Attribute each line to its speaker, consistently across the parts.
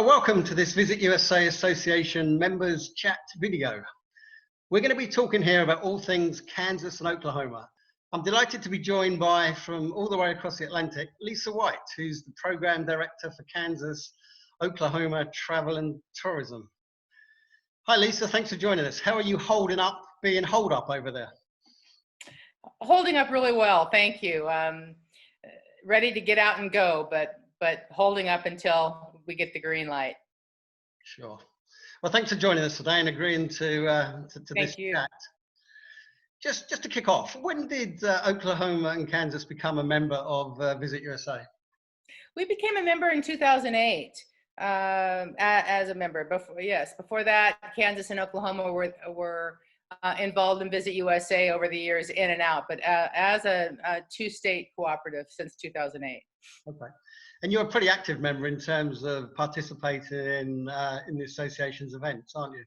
Speaker 1: Welcome to this Visit USA Association members chat video. We're going to be talking here about all things Kansas and Oklahoma. I'm delighted to be joined by, from all the way across the Atlantic, Lisa White, who's the Program Director for Kansas, Oklahoma Travel and Tourism. Hi Lisa, thanks for joining us. How are you holding up, being holed up over there?
Speaker 2: Holding up really well, thank you. Ready to get out and go, but holding up until we get the green light.
Speaker 1: Sure. Well, thanks for joining us today and agreeing to this chat. Just to kick off, when did Oklahoma and Kansas become a member of Visit USA?
Speaker 2: We became a member in 2008 as a member. Before that, Kansas and Oklahoma were involved in Visit USA over the years, in and out, but as a two-state cooperative since 2008.
Speaker 1: Okay. And you're a pretty active member in terms of participating in the association's events, aren't you?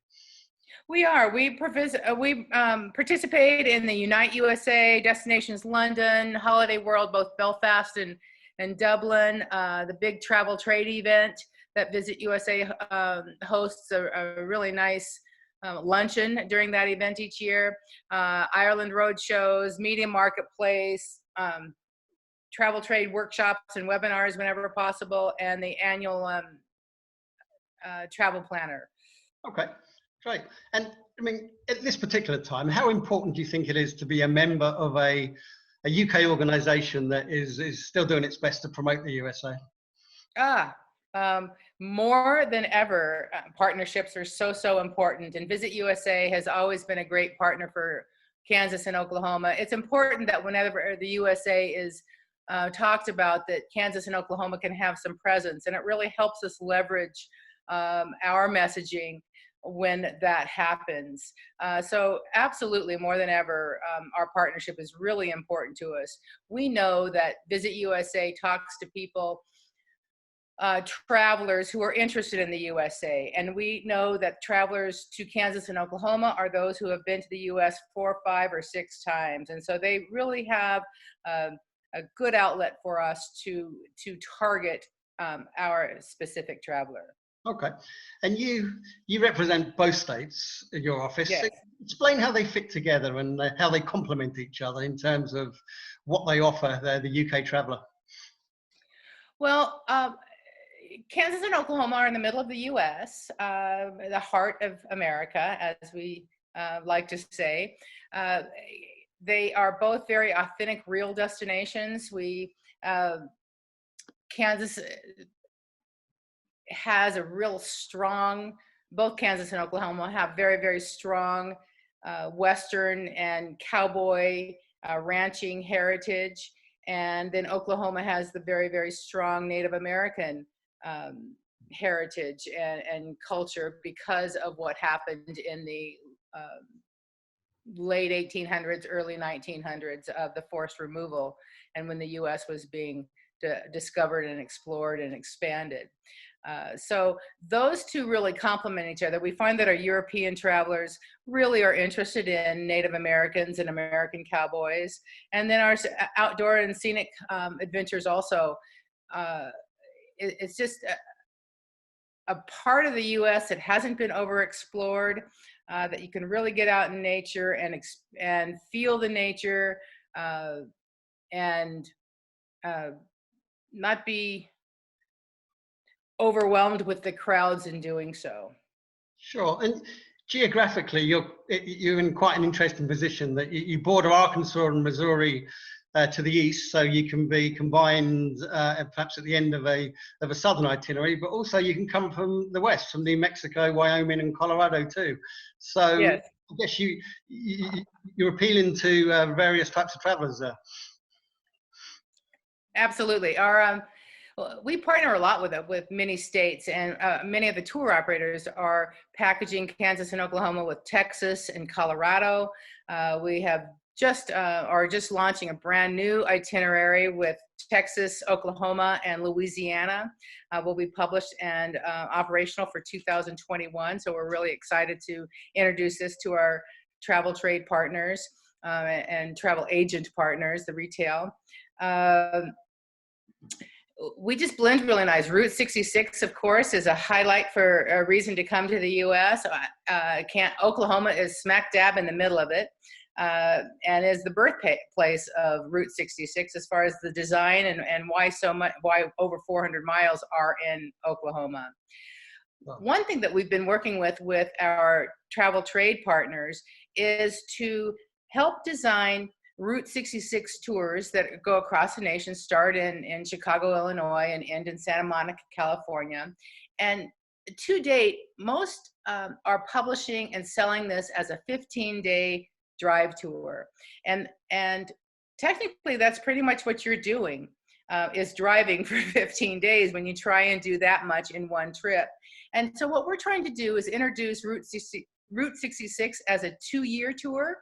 Speaker 2: We are. We participate in the Unite USA, Destinations London, Holiday World, both Belfast and Dublin, the big travel trade event that Visit USA hosts a really nice luncheon during that event each year, Ireland road shows, media marketplace, travel trade workshops and webinars whenever possible, and the annual travel planner.
Speaker 1: Okay, great. And I mean, at this particular time, how important do you think it is to be a member of a UK organization that is still doing its best to promote the USA?
Speaker 2: More than ever, partnerships are so important, and Visit USA has always been a great partner for Kansas and Oklahoma. It's important that whenever the USA is talked about, that Kansas and Oklahoma can have some presence, and it really helps us leverage our messaging when that happens. So absolutely, more than ever, our partnership is really important to us. We know that Visit USA talks to people, travelers who are interested in the USA, and we know that travelers to Kansas and Oklahoma are those who have been to the US 4, 5, or 6 times, and so they really have a good outlet for us to target our specific traveler.
Speaker 1: Okay, and you represent both states in your office.
Speaker 2: Yes.
Speaker 1: So explain how they fit together and how they complement each other in terms of what they offer the UK traveler.
Speaker 2: Well, Kansas and Oklahoma are in the middle of the U.S., the heart of America, as we like to say. They are both very authentic, real destinations. Kansas has a real strong, both Kansas and Oklahoma have very, very strong Western and cowboy ranching heritage. And then Oklahoma has the very, very strong Native American heritage and culture because of what happened in the late 1800s, early 1900s of the forced removal, and when the U.S. was being discovered and explored and expanded. So those two really complement each other. We find that our European travelers really are interested in Native Americans and American cowboys, and then our outdoor and scenic adventures also. It's just a part of the U.S. that hasn't been overexplored, that you can really get out in nature and feel the nature and not be overwhelmed with the crowds in doing so.
Speaker 1: Sure. And geographically, you're in quite an interesting position that you border Arkansas and Missouri to the east, so you can be combined perhaps at the end of a southern itinerary, but also you can come from the west, from New Mexico, Wyoming, and Colorado too. So yes. I guess you're appealing to various types of travelers there.
Speaker 2: Absolutely. We partner a lot with many states, and many of the tour operators are packaging Kansas and Oklahoma with Texas and Colorado. We have are just launching a brand new itinerary with Texas, Oklahoma, and Louisiana. Will be published and operational for 2021. So we're really excited to introduce this to our travel trade partners and travel agent partners, the retail. we just blend really nice. Route 66, of course, is a highlight for a reason to come to the U.S. Oklahoma is smack dab in the middle of it, and is the birthplace of Route 66 as far as the design and why over 400 miles are in Oklahoma.
Speaker 1: Wow.
Speaker 2: One thing that we've been working with our travel trade partners is to help design Route 66 tours that go across the nation, start in Chicago, Illinois, and end in Santa Monica, California. And to date, most are publishing and selling this as a 15-day drive tour. And technically, that's pretty much what you're doing, is driving for 15 days when you try and do that much in one trip. And so what we're trying to do is introduce Route 66 as a 2-year tour.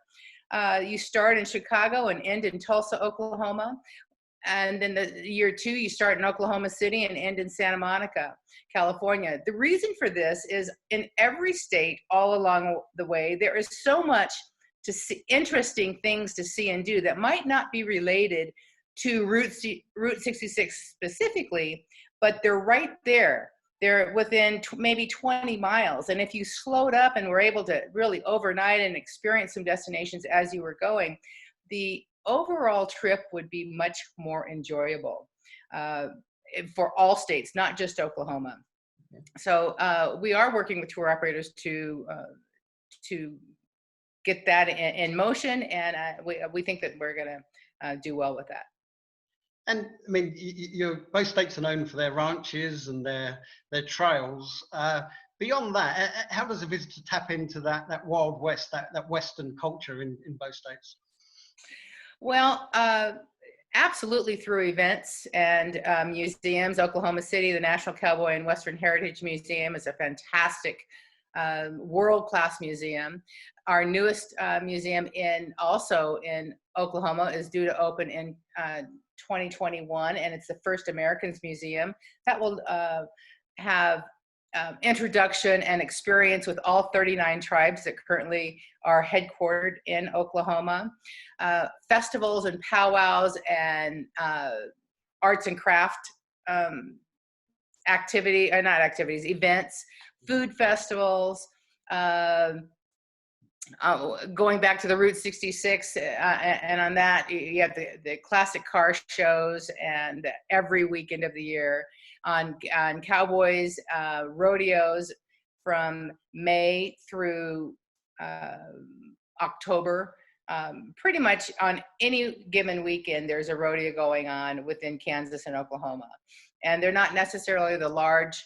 Speaker 2: You start in Chicago and end in Tulsa, Oklahoma. And then the year 2, you start in Oklahoma City and end in Santa Monica, California. The reason for this is in every state all along the way, there is so much to see, interesting things to see and do that might not be related to Route 66 specifically, but they're right there. They're within maybe 20 miles. And if you slowed up and were able to really overnight and experience some destinations as you were going, the overall trip would be much more enjoyable for all states, not just Oklahoma. So we are working with tour operators to get that in motion, and we think that we're going to do well with that.
Speaker 1: And I mean, both states are known for their ranches and their trails. Beyond that, how does a visitor tap into that Wild West, that Western culture in both states?
Speaker 2: Well, absolutely through events and museums. Oklahoma City, the National Cowboy and Western Heritage Museum is a fantastic world-class museum. Our newest museum also in Oklahoma is due to open in 2021, and it's the first Americans Museum that will have introduction and experience with all 39 tribes that currently are headquartered in Oklahoma. Festivals and powwows and arts and craft events, food festivals, going back to the Route 66, and on that, you have the classic car shows and every weekend of the year. On cowboys, rodeos from May through October. Pretty much on any given weekend, there's a rodeo going on within Kansas and Oklahoma. And they're not necessarily the large,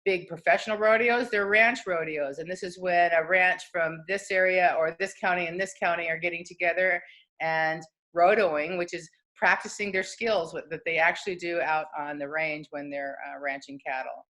Speaker 2: big professional rodeos, they're ranch rodeos. And this is when a ranch from this area or this county and this county are getting together and rodeoing, which is practicing their skills that they actually do out on the range when they're ranching cattle.